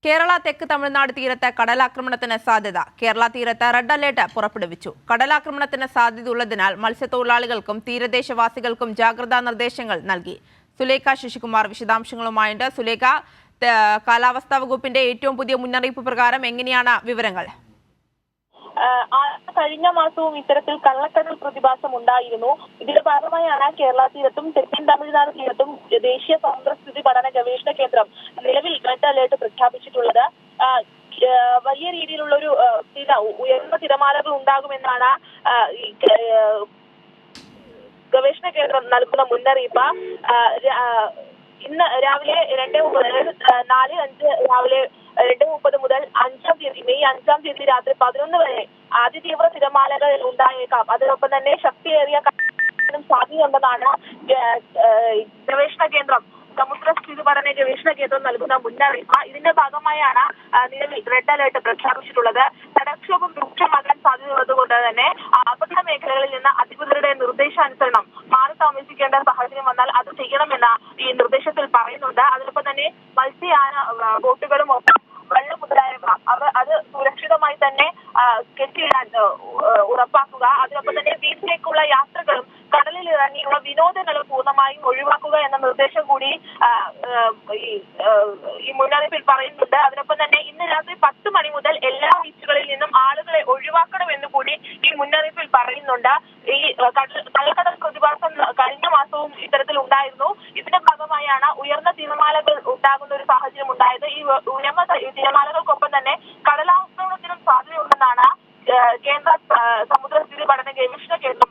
കേരള തെക്ക് തമിഴ്നാട് തീരത്ത് കടലാക്രമണത്തിന് സാധ്യത. കേരള തീരത്ത് റെഡ് അലേർട്ട് പുറപ്പെടുവിച്ചു. കടലാക്രമണത്തിന് സാധ്യതയുള്ളതിനാൽ മത്സ്യത്തൊഴിലാളികൾക്കും തീരദേശവാസികൾക്കും ജാഗ്രതാ നിർദ്ദേശങ്ങൾ നൽകി. സുലേഖ ശശികുമാർ വിശദാംശങ്ങളുമായുണ്ട്. സുലേഖ, കാലാവസ്ഥാ വകുപ്പിന്റെ ഏറ്റവും പുതിയ മുന്നറിയിപ്പ് പ്രകാരം എങ്ങനെയാണ് വിവരങ്ങൾ? കഴിഞ്ഞ മാസവും ഇത്തരത്തിൽ കള്ളക്കടൽ പ്രതിഭാസം ഉണ്ടായിരുന്നു. ഇതിന്റെ ഭാഗമായാണ് കേരള തീരത്തും തെക്കൻ തമിഴ്നാട് തീരത്തും ദേശീയ സമുദ്രസ്ഥിതി പഠന ഗവേഷണ കേന്ദ്രം നിലവിൽ റെഡ് അലേർട്ട് പ്രഖ്യാപിച്ചിട്ടുള്ളത്. വലിയ രീതിയിലുള്ള ഒരു ഉയർന്ന തിരമാലകൾ ഉണ്ടാകുമെന്നാണ് ഗവേഷണ കേന്ദ്രം നൽകുന്ന മുന്നറിയിപ്പ്. ഇന്ന് രാവിലെ 4:05 രാവിലെ 2:30 മുതൽ 5-ാം തീയതി മെയ് 5-ാം തീയതി രാത്രി 11 വരെ അതിതീവ്ര തിരമാലകൾ ഉണ്ടായേക്കാം. അതിനൊപ്പം തന്നെ ശക്തിയേറിയ സാധ്യതയുണ്ടെന്നാണ് ഗവേഷണ കേന്ദ്രം സമുദ്രസ്ഥിതി പഠന ഗവേഷണ കേന്ദ്രം നൽകുന്ന മുന്നറിയിപ്പ്. ഇതിന്റെ ഭാഗമായാണ് നിലവിൽ റെഡ് അലേർട്ട് പ്രഖ്യാപിച്ചിട്ടുള്ളത്. കടൽക്ഷോഭം രൂക്ഷമാകാൻ സാധ്യതയുള്ളതുകൊണ്ട് തന്നെ അപകട മേഖലകളിൽ നിന്ന് അധികൃതരുടെ നിർദ്ദേശാനുസരണം മാറി താമസിക്കേണ്ട സാഹചര്യം വന്നാൽ അത് ചെയ്യണമെന്ന് ഈ നിർദ്ദേശത്തിൽ പറയുന്നുണ്ട്. അതിനൊപ്പം തന്നെ മത്സ്യയാന ബോട്ടുകളും ഒപ്പം വെള്ളം മുതലായവ അത് സുരക്ഷിതമായി തന്നെ കെട്ടിയിടാൻ ഉറപ്പാക്കുക. അതിനൊപ്പം തന്നെ വീട്ടിലേക്കുള്ള യാത്രകളും കടലിൽ ഇറങ്ങിയുള്ള വിനോദങ്ങളും പൂർണ്ണമായും ഒഴിവാക്കുക എന്ന നിർദ്ദേശം കൂടി ഈ മുന്നറിയിപ്പിൽ പറയുന്നുണ്ട്. അതിനൊപ്പം തന്നെ ഇന്ന് രാത്രി 10 മണി മുതൽ എല്ലാ ബീച്ചുകളിൽ നിന്നും ആളുകളെ ഒഴിവാക്കണമെന്ന് കൂടി ഈ മുന്നറിയിപ്പിൽ പറയുന്നുണ്ട്. ഈ കള്ളക്കടൽ പ്രതിഭാസം കഴിഞ്ഞ മാസവും ഇത്തരത്തിൽ ഉണ്ടായിരുന്നു. ഇതിന്റെ ഭാഗമായാണ് ഉയർന്ന തിരമാലകൾ ഉണ്ടാകുന്ന ഒരു സാഹചര്യം ഉണ്ടായത്. ഈ ഉയർന്ന തിരമാലകൾക്കൊപ്പം തന്നെ കടലാക്രമണത്തിനും സാധ്യതയുണ്ടെന്നാണ് കേന്ദ്ര സമുദ്രസ്ഥിതി പഠന ഗവേഷണ കേന്ദ്രം